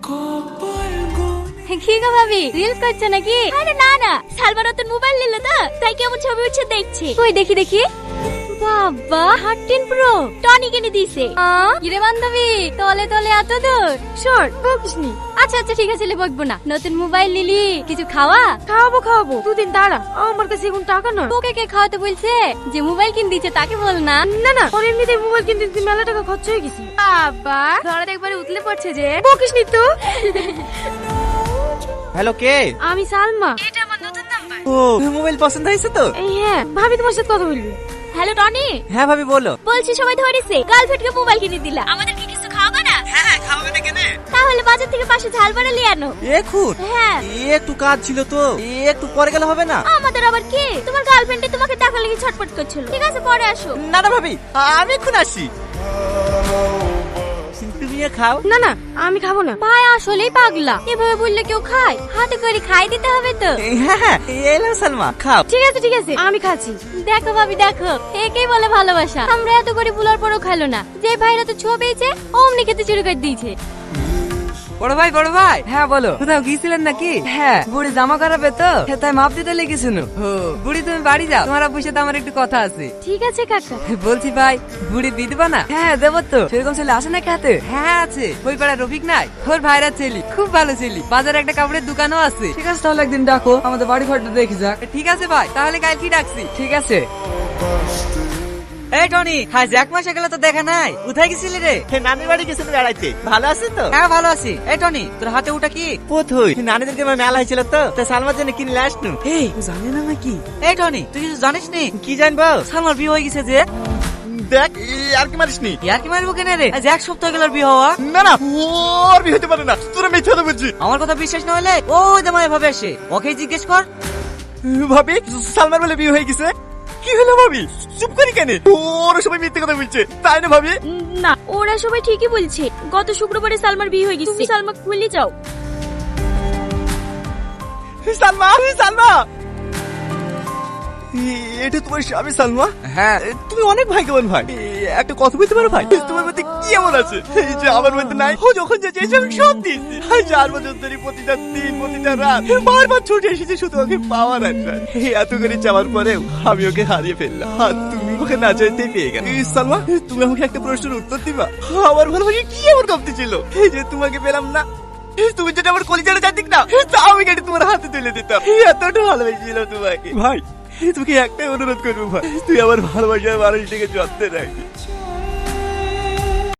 কি গো ভাবি, রিলস করছো নাকি? আরে না না, সালমা নতুন মোবাইল নিল তো, তাই কেমন ছবি উঠছে দেখছি। কই দেখি দেখি। বাবা 13 প্রো টনি কিনে দিয়েছে। ইরে বান্ধবী, তলে তলে এত দূর শর্ট বকিসনি। আচ্ছা আচ্ছা ঠিক আছে, বকবো না। নতুন মোবাইল নিলি, কিছু খাওয়া? খাওয়াবো দুদিন দাঁড়া, আমার কাছে এখন টাকা না। তোকে কে খাওয়াতে বলছে? যে মোবাইল কিনে দিয়েছে তাকে বল না। না না, ওর এমনিতে মোবাইল কিনতে দিতে মেলা টাকা খরচ হয়ে গেছে। বাবা ধরা একবারে উতলে পড়ছে যে। বকিসনি তো। হ্যালো, কে? আমি সালমা। এটা আমার নতুন নাম্বার। ও, মোবাইল পছন্দ হয়েছে তো? হ্যাঁ ভাবি, তোমার সাথে কথা বলবি। Hello Tony. হ্যাঁ ভাবি বলো। বলছি সবাই ধরেছে, গার্লফ্রেন্ডকে মোবাইল কিনে দিলা, আমাদের কি কিছু খাওয়াবে না? হ্যাঁ খাওয়াবে না কেন? তাহলে বাজার থেকে পাশে ঝাল বাড়া নিয়ে আনো। এখন হ্যাঁ, একটু কাজ ছিল তো, একটু পরে গেলে হবে না? আমাদের আবার কি? তোমার গার্লফ্রেন্ডে তোমাকে টাকা লেগে ছটফট করছিল। ঠিক আছে পরে আসো। না না ভাবি, আমি এখন আসি। তুমি খাও। না না, আমি খাবো না। ভাই আসলেই পাগলা, এভাবে বললে কেউ খায়? হাতে করে খাই দিতে হবে তো। হ্যাঁ হ্যাঁ, এলাম সালমা, খাও। ঠিক আছে আমি খাচ্ছি। দেখো ভাবি দেখো, একেই বলে ভালোবাসা। আমরা এত করে বুলার পরও খাইলো না, যে ভাইরা তো ছো পেয়েছে অমনি খেতে শুরু করে দিয়েছে। বড় ভাই। হ্যাঁ বলো, কোথাও গিয়েছিলেন নাকি? হ্যাঁ, বুড়ি জামা খারাপে তো, তাই মাপ দিতে লেগেছিল। বুড়ি তুমি বাড়ি যাও, তোমার আব্বুর সাথে আমার একটু কথা আছে। ঠিক আছে কাকা। বলছি ভাই, বুড়ি দিয়ে দিবা না? হ্যাঁ দেবো তো। সেরকম ছেলে আসে নাকি হাতে? হ্যাঁ আছে, ওই পাড়ায় রফিক নাই, ওর ভাইরা ছেলে, খুব ভালো ছেলে। বাজারে একটা কাপড়ের দোকানও আছে। ঠিক আছে তাহলে একদিন ডাকো, আমাদের বাড়ি ঘরটা দেখে যাক। ঠিক আছে ভাই, তাহলে কাল কি ডাকছি? ঠিক আছে। এই টনি, আজ 1 মাস গেল তো দেখা নাই, কোথায় গেছিলি রে? নানির বাড়ি গেছিল বেড়াইতে। ভালো আছিস তো? হ্যাঁ ভালো আছি। এই টনি, তোর হাতে ওটা কি? কোথায়? নানিদেরকে আমার মেলা হয়েছিল তো, তাই সালমার জন্য কিনে আসনু। এই জানে না নাকি? এই টনি, তুই কিছু জানিস নি? কি জানবো? সালমার বিয়ে হয়ে গেছে যে। দেখ, আর কি মারিস নি? ইয়ার কি মারবো কেন রে? আজ 1 সপ্তাহ গেল বিয়ে হওয়া। না না, ওর বিয়ে হতে পারে না, তোরা মিথ্যা কথা বলছিস। আমার কথা বিশ্বাস না হলে ওই দে মায়ের ভাবে আসে, ওকে জিজ্ঞেস কর। ভাবি, সালমার বলে বিয়ে হয়ে গেছে? কি হলো ভাবি, চুপ করি কেন? ওরা সবাই মিথ্যে কথা বলছে, তাই না ভাবি? না, ওরা সবাই ঠিকই বলছে। গত শুক্রবারে সালমার বিয়ে হয়ে গেছে। তুমি সালমা খুলে যাও। সালমা, সালমা, এটা তোমার স্বামী সালমা? হ্যাঁ। তুমি অনেক ভাগ্যবান ভাই। একটা কথা বলতে পারো ভাই, তোমার মধ্যে কি এমন আছে এই যে আমার মধ্যে নাই? ও যখন যে চেয়েছে আমি সব দিয়েছি। 4 বছর ধরে প্রতিটা দিন প্রতিটা রাত বারবার ছুটে এসেছে শুধু ওকে পাওয়ার আশায়। এত করে চাওয়ার পরেও আমি ওকে হারিয়ে ফেললাম, আর তুমি ওকে না চাইতেই পেয়ে গেলে। সালমা, তুমি আমাকে একটা প্রশ্নের উত্তর দিবা? আমার ভালোবাসা কি এমন কমতি ছিল এই যে তোমাকে পেলাম না? তুমি যদি আমার কলিজাটা জানতিক না, তা আমি কেটে তোমার হাতে তুলে দিতাম। এতটা ভালোবেসেছিল তোমাকে ভাই। তোকে একটাই অনুরোধ করবো ভাই, তুই আমার ভালোবাসার মানুষটাকে যত্নে রাখবি।